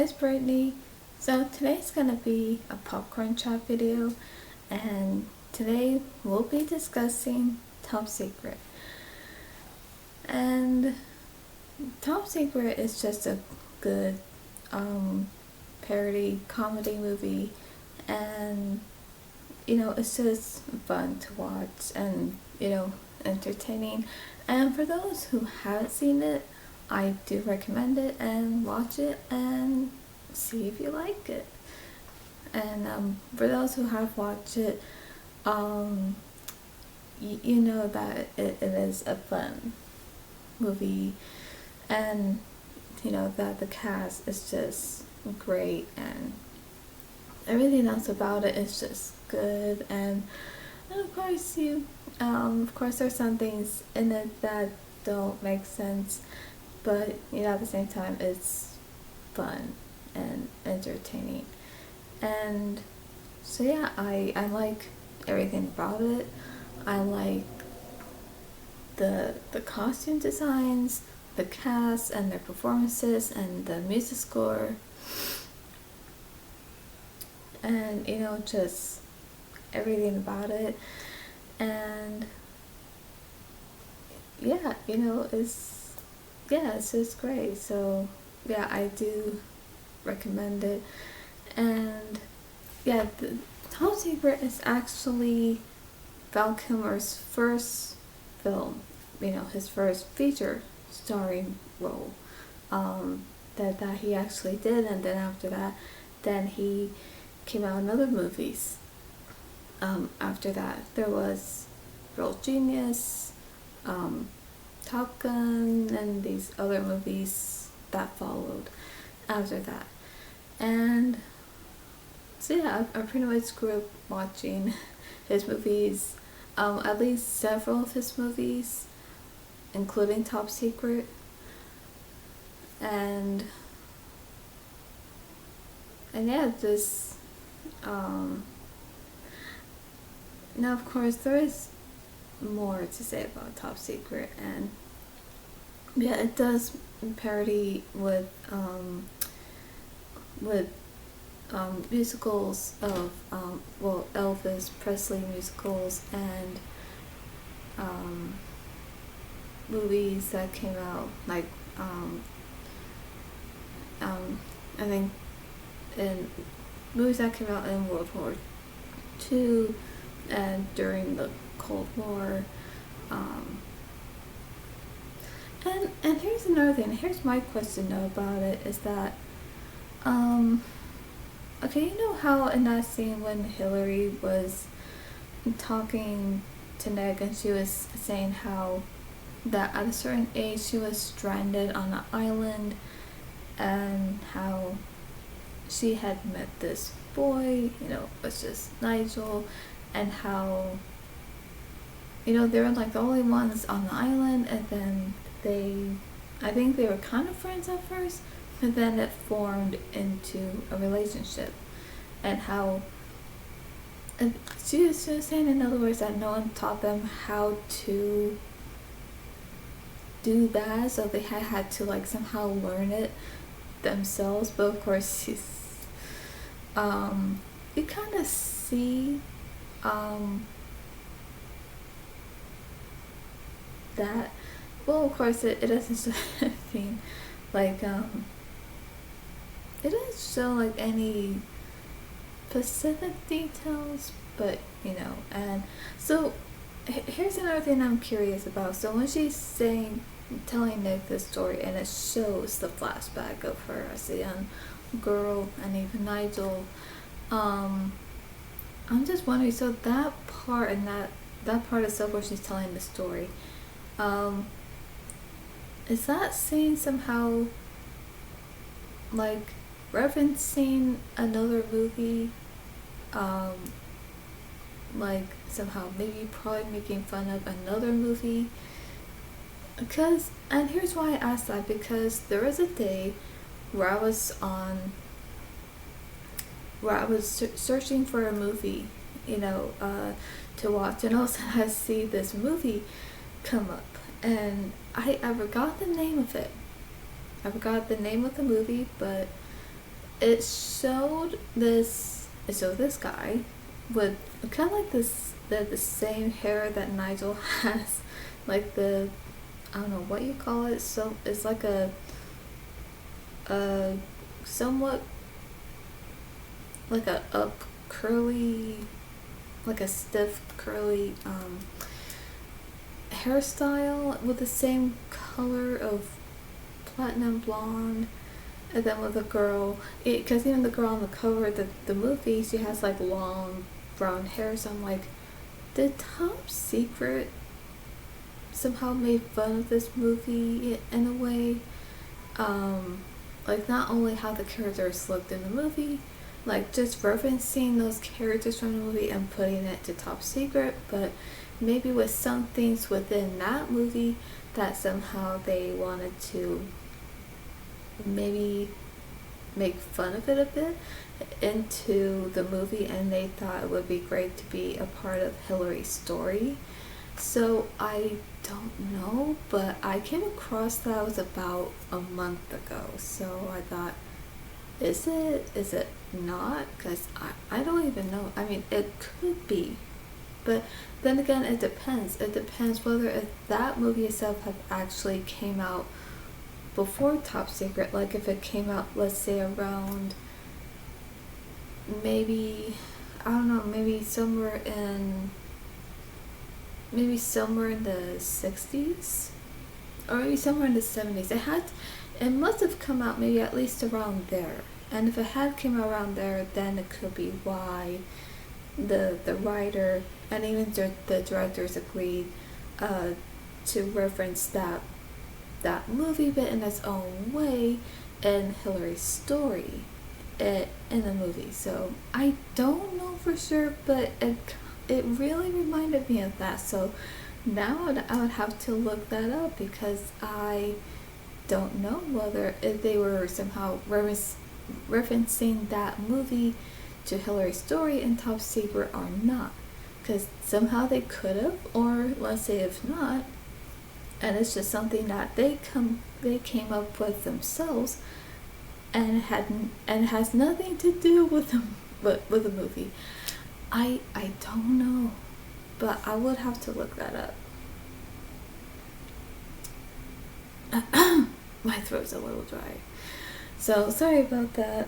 it's Brittany. So today's gonna be a popcorn chat video, and today we'll be discussing Top Secret. And Top Secret is just a good parody comedy movie, and it's just fun to watch and entertaining. And for those who haven't seen it, I do recommend it and watch it and see if you like it. And for those who have watched it, you know that it is a fun movie, and that the cast is just great, and everything else about it is just good. And of course of course there's some things in it that don't make sense, but at the same time it's fun and entertaining. And so yeah, I like everything about it. I like the costume designs, the cast and their performances, and the music score, and just everything about it. And yeah, it's just great. So yeah, I do recommend it. And yeah, the Top Secret is actually Val Kilmer's first film, his first feature starring role that he actually did. And then after that, then he came out in other movies. After that, there was Real Genius, Top Gun, and these other movies that followed after that. And so yeah, I pretty much grew up watching his movies, at least several of his movies, including Top Secret. And yeah, just now of course there is more to say about Top Secret. And yeah, it does parody with musicals of Elvis Presley musicals, and movies that came out like I think in movies that came out in World War II and during the Cold War. And here's another thing. Here's my question though about it, is that okay, how in that scene when Hillary was talking to Nick, and she was saying how that at a certain age she was stranded on an island, and how she had met this boy, was just Nigel, and how they were like the only ones on the island. And then I think they were kind of friends at first, but then it formed into a relationship. And how she was saying, in other words, that no one taught them how to do that, so they had to like somehow learn it themselves. But of course you kind of see that, well, of course it doesn't show anything like it doesn't show like any specific details, but and so here's another thing I'm curious about. So when she's telling Nick this story, and it shows the flashback of her as a young girl, and even Nigel, I'm just wondering, so that part, and that part itself where she's telling the story, is that scene somehow like referencing another movie, like somehow maybe probably making fun of another movie? And here's why I asked that, because there was a day where I was searching for a movie, to watch, and all of a sudden I see this movie come up, and I forgot the name of it. I forgot the name of the movie, but it showed this guy with kind of like the same hair that Nigel has, like the, I don't know what you call it. So it's like a somewhat like a up curly, like a stiff curly hairstyle with the same color of platinum blonde. And then with the girl, because even the girl on the cover of the movie, she has like long brown hair. So I'm like, did Top Secret somehow made fun of this movie in a way? Like not only how the characters looked in the movie, like just referencing those characters from the movie and putting it to Top Secret, but maybe with some things within that movie that somehow they wanted to maybe make fun of it a bit into the movie, and they thought it would be great to be a part of Hillary's story. So I don't know, but I came across that was about a month ago. So I thought, is it not? Because I don't even know. I mean, it could be, but then again, it depends. It depends whether if that movie itself had actually came out before Top Secret. Like if it came out, let's say around maybe, I don't know, maybe somewhere in the 60s, or maybe somewhere in the 70s. It must have come out maybe at least around there. And if it had came out around there, then it could be why the writer and even the directors agreed to reference that movie, but in its own way, in Hillary's story in the movie. So I don't know for sure, but it really reminded me of that. So now I would have to look that up, because I don't know whether if they were somehow referencing that movie to Hillary's story in Top Secret or not. Because somehow they could have, or let's say if not, and it's just something that they came up with themselves, and has nothing to do with the movie. I don't know, but I would have to look that up. My throat's a little dry, so sorry about that.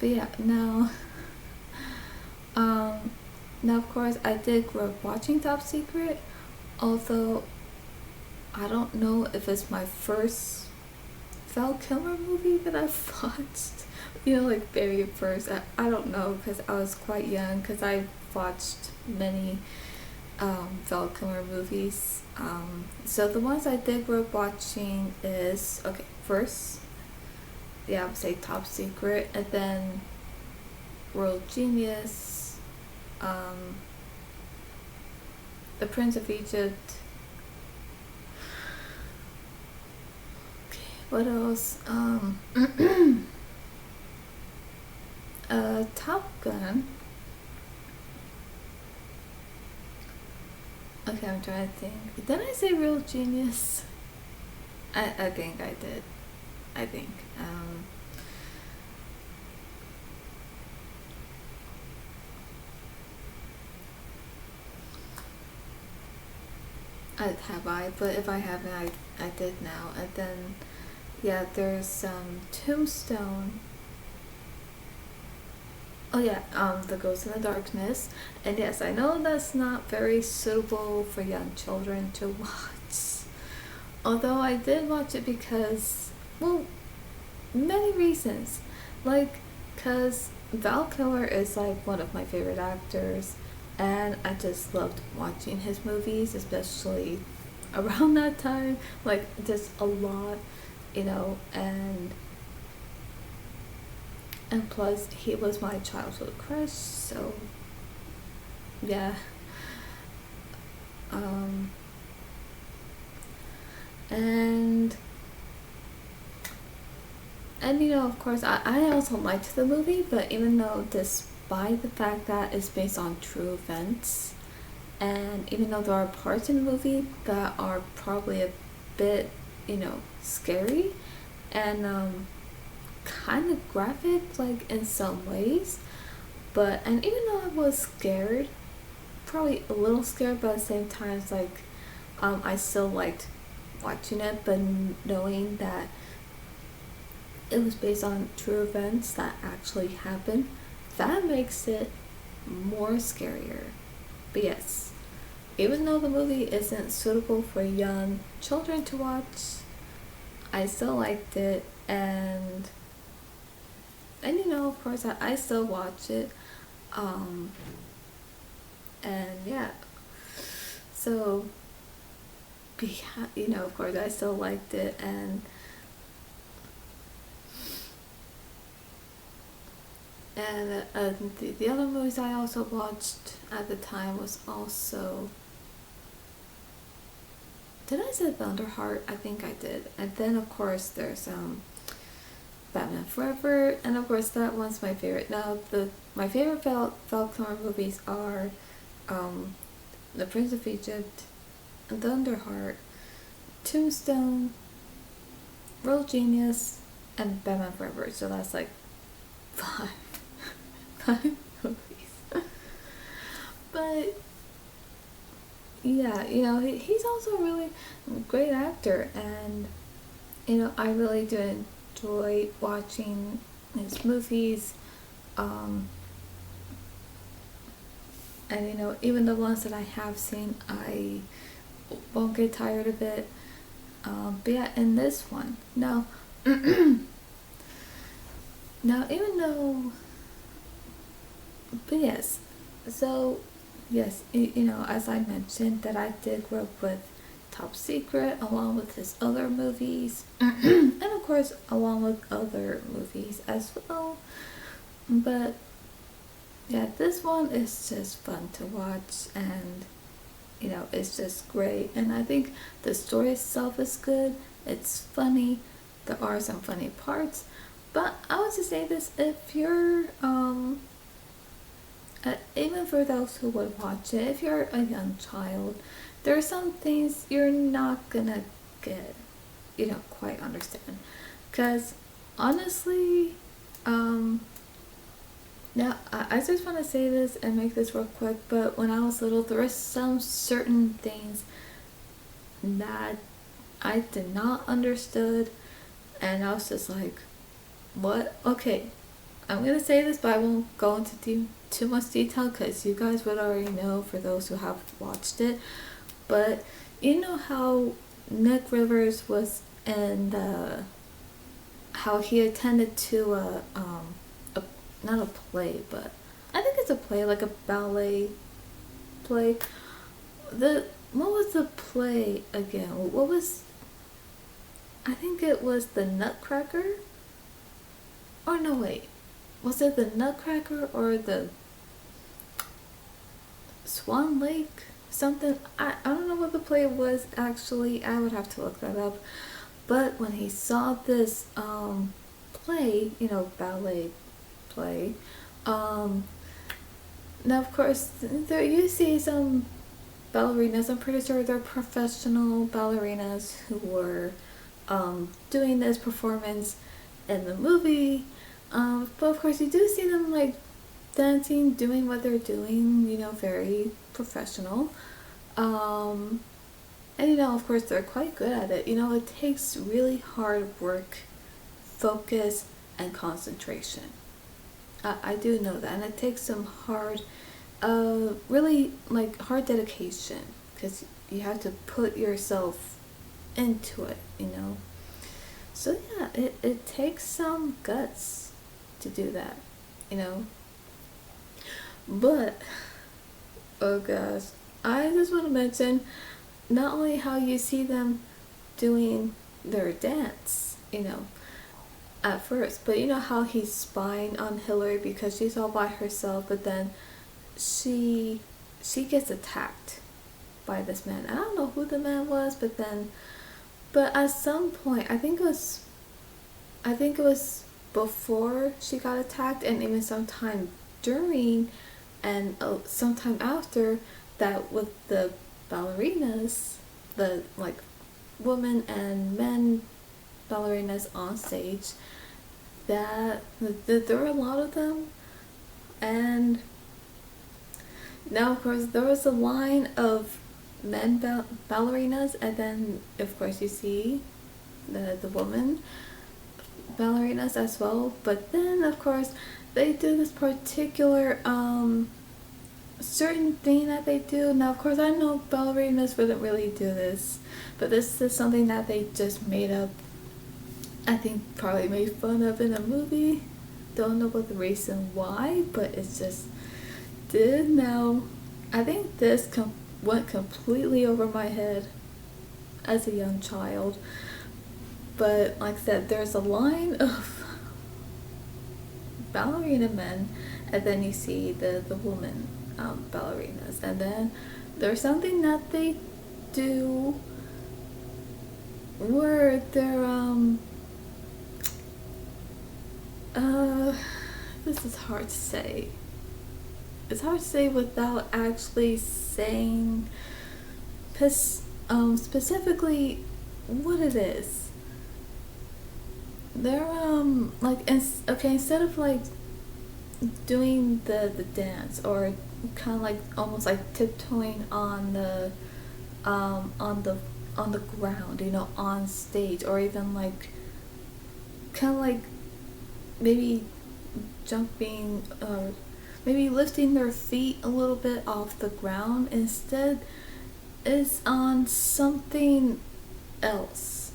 But yeah, now of course I did grow up watching Top Secret, although I don't know if it's my first Val Kilmer movie that I've watched. Like very first. I don't know, because I was quite young, because I watched many Val Kilmer movies. So the ones I did grow up watching is, okay, first, yeah, I would say Top Secret, and then World Genius, The Prince of Egypt. Okay, what else? Top Gun. Okay, I'm trying to think. Did I say Real Genius? I think I did. I think. Have I? But if I haven't, I did now. And then, yeah, there's Tombstone. Oh yeah, The Ghost in the Darkness. And yes, I know that's not very suitable for young children to watch. Although I did watch it because, well, many reasons. Like, because Val Kilmer is like one of my favorite actors, and I just loved watching his movies, especially around that time. Like, just a lot, and plus he was my childhood crush, so yeah. And of course I also liked the movie, but even though, despite the fact that it's based on true events, and even though there are parts in the movie that are probably a bit scary, and kind of graphic, like in some ways. But and even though I was scared, probably a little scared, but at the same time, it's like I still liked watching it, but knowing that it was based on true events that actually happened, that makes it more scarier. But yes, even though the movie isn't suitable for young children to watch, I still liked it, and you know, of course, I still watch it. Um, and yeah, so you know, of course, I still liked it, and the other movies I also watched at the time was also, did I say Thunderheart? I think I did. And then of course there's Batman Forever, and of course that one's my favorite. Now the my favorite Val Kilmer movies are um, The Prince of Egypt, Thunderheart, Tombstone, Real Genius, and Batman Forever. So that's like five, five movies. But yeah, you know, he's also a really great actor, and you know, I really do enjoy watching his movies. Um, and you know, even the ones that I have seen, I won't get tired of it. But yeah, in this one, now, now even though, but yes, so yes, you know, as I mentioned, that I did grow up with Top Secret along with his other movies, and of course, along with other movies as well. But yeah, this one is just fun to watch, and you know, it's just great. And I think the story itself is good, it's funny, there are some funny parts. But I would just say this, if you're even for those who would watch it, if you're a young child, there are some things you're not gonna get, you know, quite understand. Because honestly, um, now I just want to say this and make this real quick, but when I was little, there were some certain things that I did not understood, and I was just like, what? Okay, I'm gonna say this, but I won't go into too much detail because you guys would already know for those who have watched it. But you know how Nick Rivers was in the, how he attended to a not a play, but I think it's a play, like a ballet play. The what was the play again? What was, I think it was the Nutcracker? Or no, wait. Was it the Nutcracker or the Swan Lake? Something. I don't know what the play was actually. I would have to look that up. But when he saw this play, you know, ballet play, um, now of course there you see some ballerinas. I'm pretty sure they're professional ballerinas who were doing this performance in the movie. But of course, you do see them like dancing, doing what they're doing, you know, very professional. Um, and you know, of course, they're quite good at it. You know, it takes really hard work, focus, and concentration. I do know that, and it takes some hard, really like hard dedication because you have to put yourself into it, you know. So yeah, it takes some guts to do that, you know. But oh gosh, I just want to mention not only how you see them doing their dance, you know, at first, but you know how he's spying on Hillary because she's all by herself, but then she she gets attacked by this man. I don't know who the man was, but then, but at some point, I think it was before she got attacked, and even sometime during, and sometime after that, with the ballerinas, the like women and men ballerinas on stage. That there are a lot of them, and now of course there was a line of ballerinas, and then of course you see the woman ballerinas as well. But then of course they do this particular certain thing that they do. Now of course I know ballerinas wouldn't really do this, but this is something that they just made up. I think probably made fun of in a movie. Don't know what the reason why, but it's just did. Now I think this went completely over my head as a young child. But like I said, there's a line of ballerina men, and then you see the woman ballerinas, and then there's something that they do where they're this is hard to say. It's hard to say without actually saying specifically what it is. They're like instead of like doing the dance, or kind of like almost like tiptoeing on the on the ground, you know, on stage, or even like kind of like maybe jumping, or maybe lifting their feet a little bit off the ground. Instead is on something else,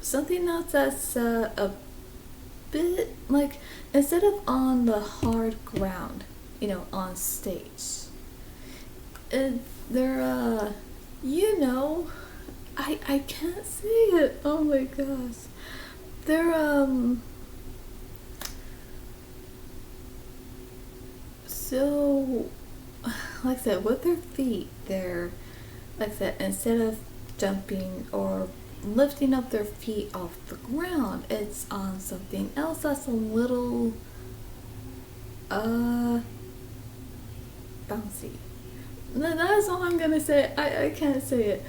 something else that's a bit like, instead of on the hard ground, you know, on stage, they're you know, I can't say it, oh my gosh, they're so, like I said, with their feet, they're, like I said, instead of jumping or lifting up their feet off the ground, it's on something else that's a little bouncy. That's all I'm gonna say. I can't say it.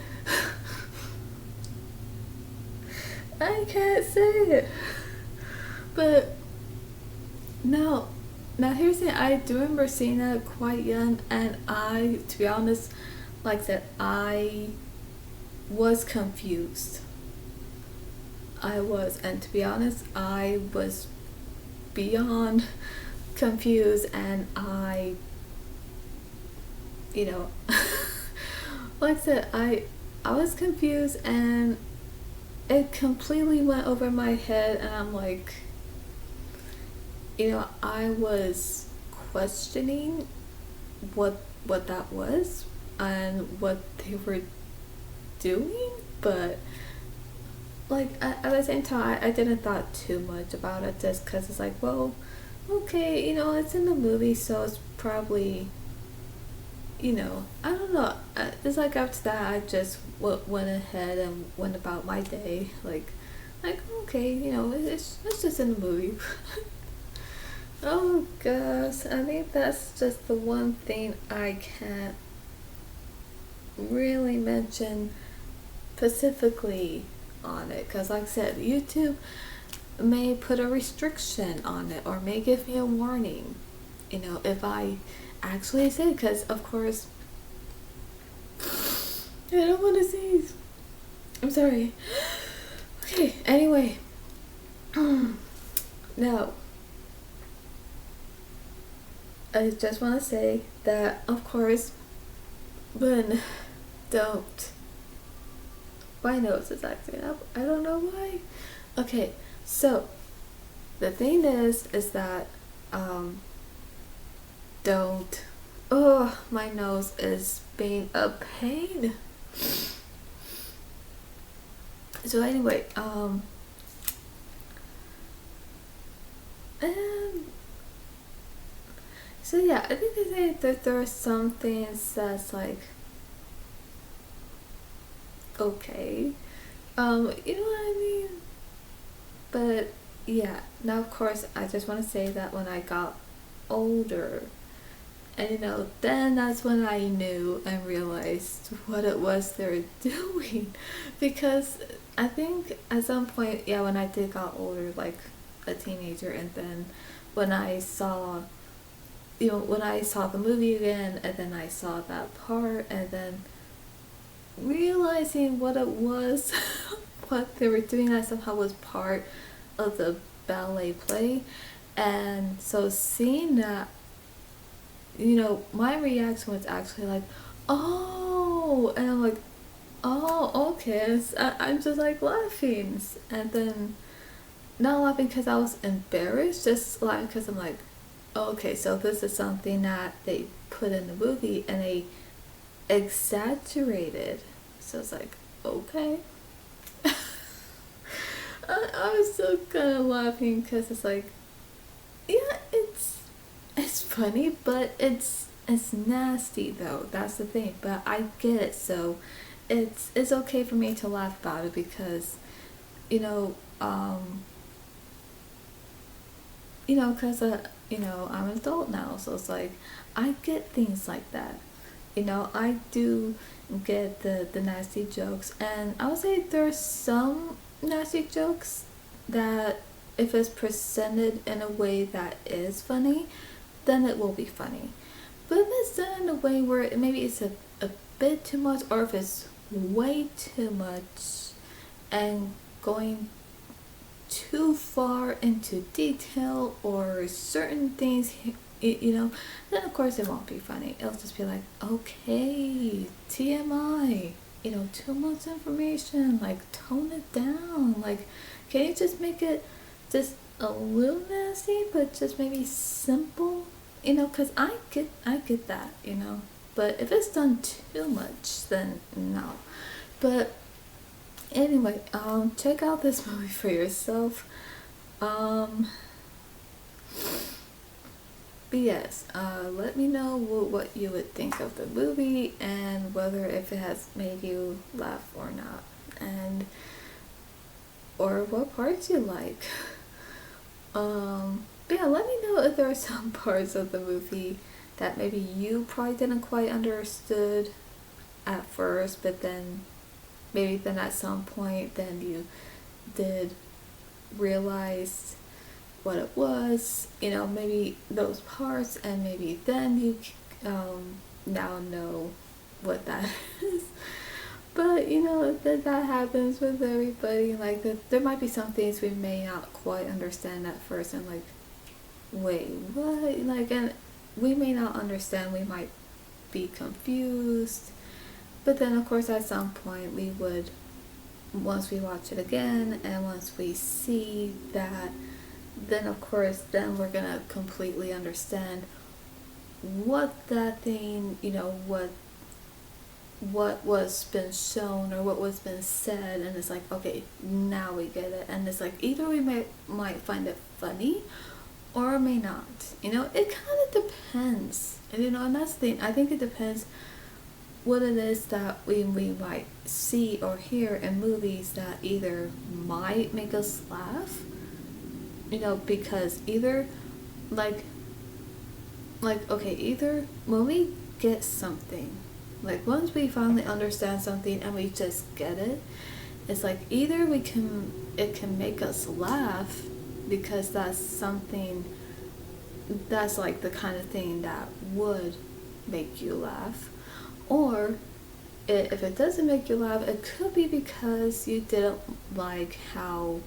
I can't say it. But now here's the thing. I do remember seeing that quite young, and I, to be honest, like I said, I was confused. I was, and to be honest, I was beyond confused, and I, you know, like I said, I was confused, and it completely went over my head, and I'm like, you know, I was questioning what that was and what they were doing, but like at the same time, I didn't thought too much about it, just because it's like, well, okay, you know, it's in the movie, so it's probably, you know, I don't know. It's like after that, I just went ahead and went about my day, like okay, you know, it's just in the movie. Oh gosh, I think that's just the one thing I can't really mention specifically on it, because like I said, YouTube may put a restriction on it, or may give me a warning, you know, if I actually say it, because of course I don't want to sneeze. I'm sorry. Okay, anyway. Now, I just want to say that, of course, when don't. My nose is acting up. I don't know why. Okay, so the thing is that don't. Oh, my nose is being a pain. So anyway, and so yeah, I think they say that there are some things that's like okay, you know what I mean? But yeah, now of course I just want to say that when I got older, and you know, then that's when I knew and realized what it was they were doing, because I think at some point, yeah, when I did got older, like a teenager, and then when I saw, when I saw the movie again, and then I saw that part, and then realizing what it was, what they were doing, that somehow was part of the ballet play, and so seeing that, my reaction was actually like, oh, and I'm like, oh, okay. I'm just like laughing, and then not laughing because I was embarrassed, just laughing because I'm like, oh, okay, so this is something that they put in the movie and they exaggerated. So it's like, okay. I was still kind of laughing because it's like, yeah, it's funny, but it's nasty though. That's the thing. But I get it, so it's okay for me to laugh about it because, you know, um, because I'm an adult now, so it's like I get things like that. I do get the nasty jokes, and I would say there's some nasty jokes that if it's presented in a way that is funny, then it will be funny. But if it's done in a way where maybe it's a bit too much, or if it's way too much and going too far into detail or certain things, then of course it won't be funny. It'll just be like, okay, TMI, too much information, like tone it down. Like, can you just make it just a little nasty, but just maybe simple? Because I get that. But if it's done too much, then no. But anyway, check out this movie for yourself. Um, but yes, let me know what you would think of the movie and whether if it has made you laugh or not, and or what parts you like. But yeah, let me know if there are some parts of the movie that maybe you probably didn't quite understood at first, but then maybe then at some point then you did realize what it was, maybe those parts, and maybe then you now know what that is. But that happens with everybody. Like there might be some things we may not quite understand at first, and like, wait, what? Like, and we may not understand. We might be confused. But then, of course, at some point, we would, once we watch it again, and once we see that, then of course, then we're gonna completely understand what that thing, what was been shown or what was been said, and it's like, okay, now we get it. And it's like either we might find it funny or may not. It kind of depends. And that's the thing. I think it depends what it is that we might see or hear in movies that either might make us laugh, because either okay, either when we get something, like once we finally understand something and we just get it, it's like either it can make us laugh because that's something that's like the kind of thing that would make you laugh, or if it doesn't make you laugh, it could be because you didn't like how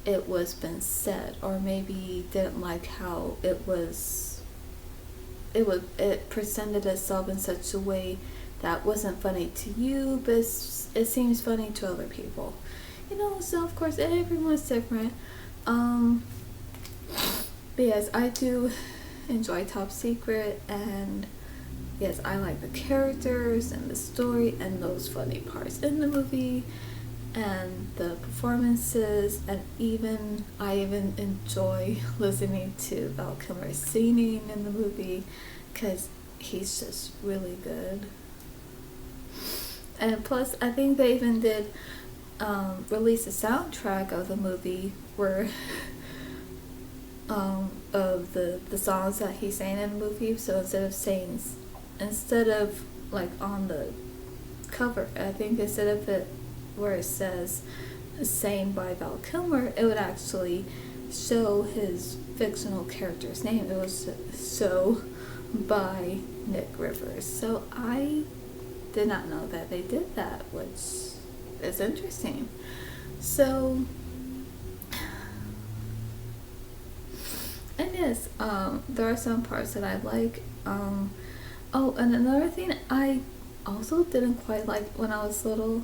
it was been said, or maybe didn't like how it presented itself in such a way that wasn't funny to you, but it seems funny to other people. So of course everyone's different. But yes, I do enjoy Top Secret, and yes, I like the characters and the story and those funny parts in the movie and the performances, and I even enjoy listening to Val Kilmer singing in the movie because he's just really good. And plus, I think they even did release a soundtrack of the movie where of the songs that he sang in the movie. So instead of like on the cover, I think instead of it where it says "sang by Val Kilmer," it would actually show his fictional character's name. It was "So" by Nick Rivers. So I did not know that they did that, which is interesting. So, and yes, there are some parts that I like. Oh, and another thing I also didn't quite like when I was little,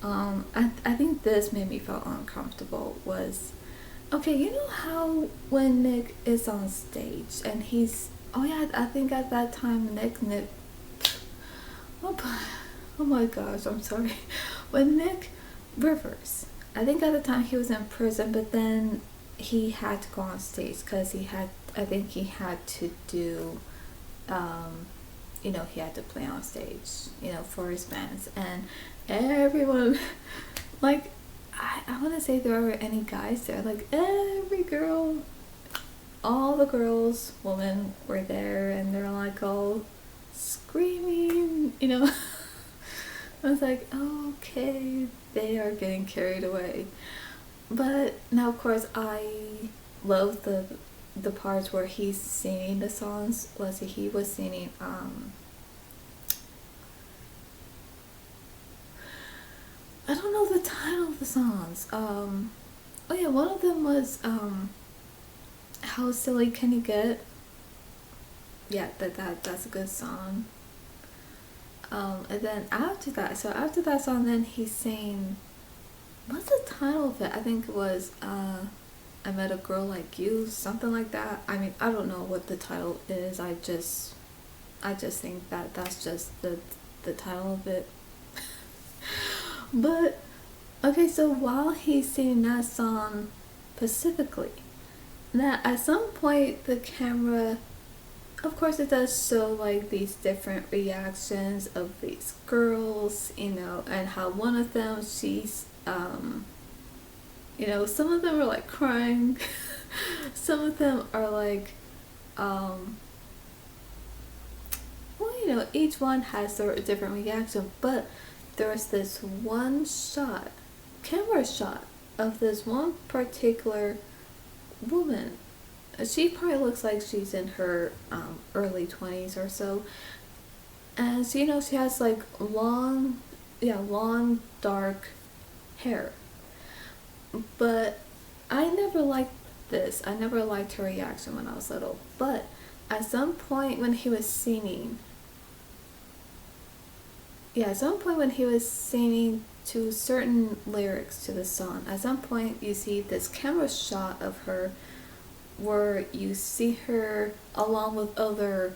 I think this made me feel uncomfortable, was, okay, you know how when Nick is on stage and oh yeah, I think at that time Nick, oh, oh my gosh, I'm sorry. When Nick Rivers, I think at the time he was in prison, but then he had to go on stage because I think he had to do, he had to play on stage, for his fans. And everyone, like, I want to say there were any guys there, like every girl, all the girls, women were there, and they're like all screaming, I was like, okay, they are getting carried away. But now, of course, I love the parts where he's singing the songs. Let's see, he was singing, I don't know the title of the songs. Oh yeah, one of them was, How Silly Can You Get? Yeah, that's a good song. And then after that song, then he's saying, what's the title of it? I think it was, I Met a Girl Like You, something like that. I mean, I don't know what the title is. I just think that that's just the title of it. But, okay, so while he's singing that song specifically, now at some point the camera, of course, it does show like these different reactions of these girls, and how one of them, she's, some of them are like crying, some of them are like, each one has their different reaction, but there's this one camera shot of this one particular woman. She probably looks like she's in her early 20s or so. And so, she has like long dark hair. But I never liked this. I never liked her reaction when I was little. But at some point when he was singing, to certain lyrics to the song, at some point you see this camera shot of her where you see her along with other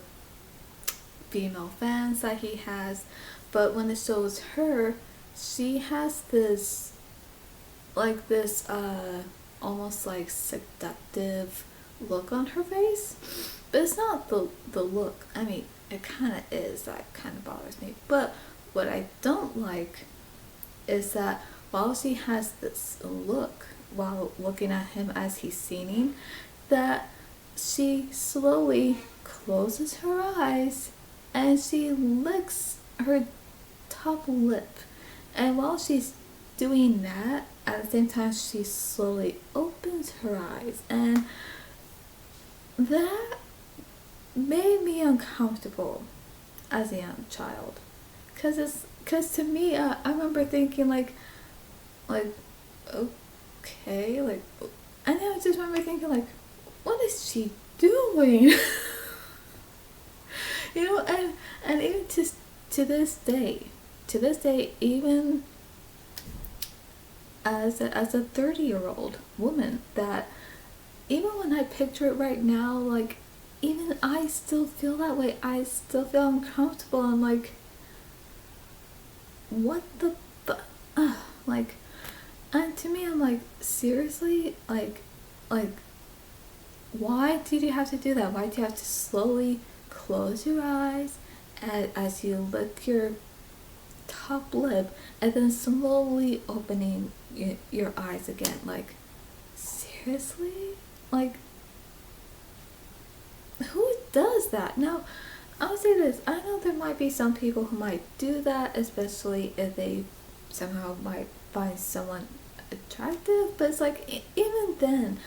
female fans that he has, but when it shows her, she has this almost like seductive look on her face. But it's not the look. I mean, it kind of is. That kind of bothers me. But what I don't like is that while she has this look while looking at him as he's singing, that she slowly closes her eyes and she licks her top lip. And while she's doing that, at the same time she slowly opens her eyes, and that made me uncomfortable as a young child, because to me, I remember thinking like okay, like, and I just remember thinking like, what is she doing? And even to this day, even as a 30-year-old woman, that even when I picture it right now, like, even I still feel that way. I still feel uncomfortable. I'm like, what the like, and to me, I'm like, seriously, like, why did you have to do that? Why do you have to slowly close your eyes as you lick your top lip, and then slowly opening your eyes again? Like, seriously? Like, who does that? Now, I'll say this. I know there might be some people who might do that, especially if they somehow might find someone attractive, but it's like even then,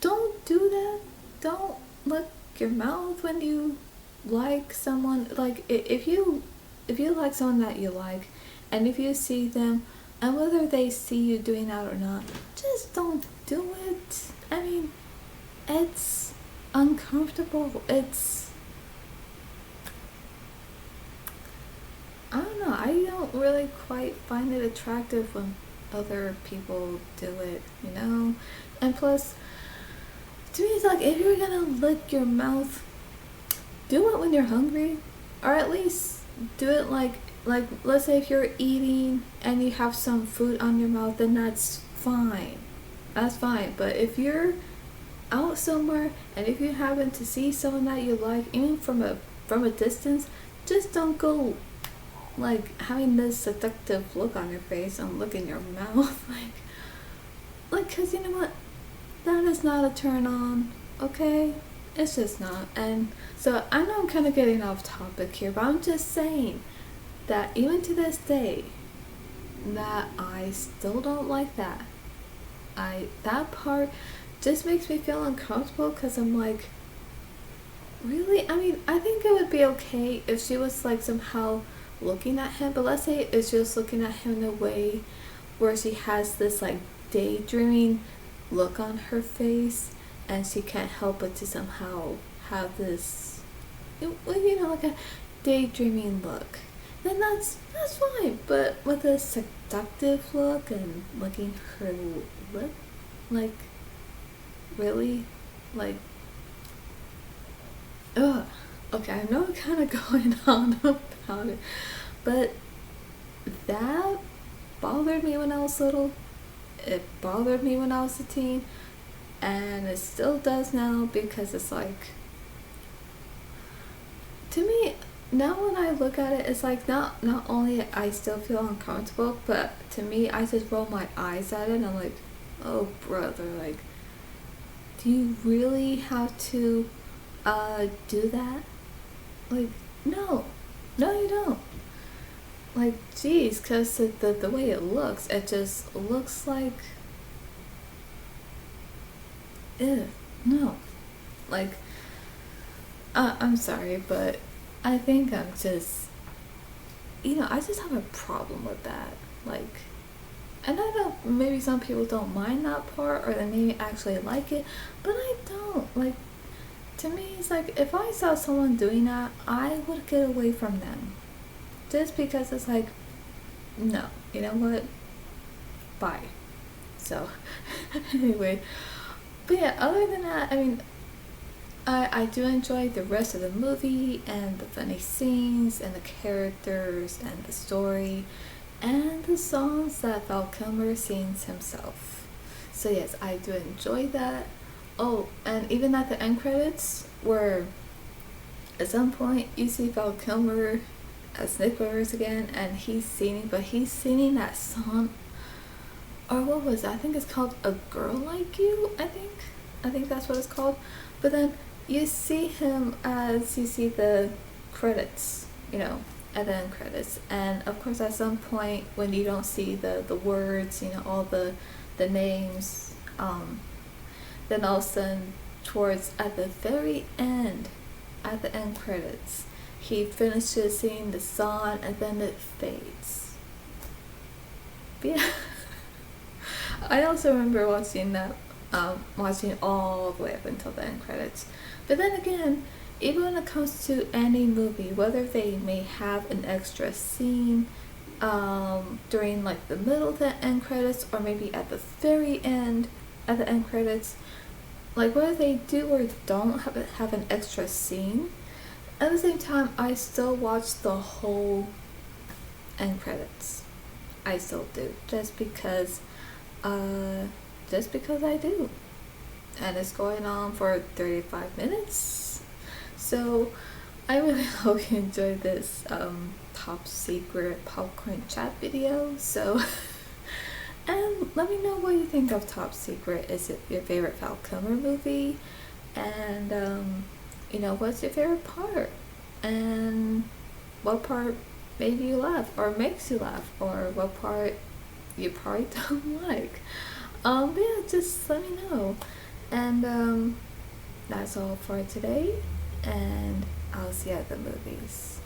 don't do that. Don't lick your mouth when you like someone. Like if you like someone that you like, and if you see them, and whether they see you doing that or not, just don't do it. I mean, it's uncomfortable. I don't know. I don't really quite find it attractive when other people do it, you know? And plus, to me, it's like if you're gonna lick your mouth, do it when you're hungry, or at least do it like let's say if you're eating and you have some food on your mouth, then that's fine. That's fine. But if you're out somewhere and if you happen to see someone that you like, even from a distance, just don't go like having this seductive look on your face and look in your mouth like because you know what, that is not a turn on, okay? It's just not. And so I know I'm kind of getting off topic here, but I'm just saying that even to this day that I still don't like that. That part just makes me feel uncomfortable because I'm like, really? I mean, I think it would be okay if she was like somehow looking at him, but let's say if she was looking at him in a way where she has this like daydreaming look on her face and she can't help but to somehow have this, well, you know, like a daydreaming look, then that's fine. But with a seductive look and licking her lip, like, really? Like, ugh. Okay, I know I'm kind of going on about it, but that bothered me when I was little. It bothered me when I was a teen, and it still does now because it's like, to me, now when I look at it, it's like not only I still feel uncomfortable, but to me, I just roll my eyes at it and I'm like, oh brother, like, do you really have to do that? Like, no, you don't. Like, geez, because the way it just looks like, ew, no. Like, I'm sorry, but I think I'm just, I just have a problem with that. Like, and I know maybe some people don't mind that part, or they maybe actually like it, but I don't. Like, to me, it's like, if I saw someone doing that, I would get away from them. Just because it's like, no, you know what? Bye. So, anyway. But yeah, other than that, I mean, I do enjoy the rest of the movie and the funny scenes and the characters and the story and the songs that Val Kilmer sings himself. So yes, I do enjoy that. Oh, and even at the end credits, where at some point you see Val Kilmer as Nick Rivers again, and he's singing that song, or what was it? I think it's called A Girl Like You, I think that's what it's called. But then you see him as you see the credits, at the end credits, and of course at some point when you don't see the words, all the names, then all of a sudden towards at the very end, at the end credits, he finishes singing the song and then it fades. But yeah, I also remember watching that, watching all the way up until the end credits. But then again, even when it comes to any movie, whether they may have an extra scene during like the middle of the end credits or maybe at the very end at the end credits, like whether they do or don't have an extra scene, at the same time I still watch the whole end credits. I still do, just because I do, and it's going on for 35 minutes. So I really hope you enjoyed this top secret popcorn chat video. So and let me know what you think of Top Secret. Is it your favorite Val Kilmer movie? And what's your favorite part? And what part made you laugh or makes you laugh? Or what part you probably don't like. But yeah, just let me know. And that's all for today, and I'll see you at the movies.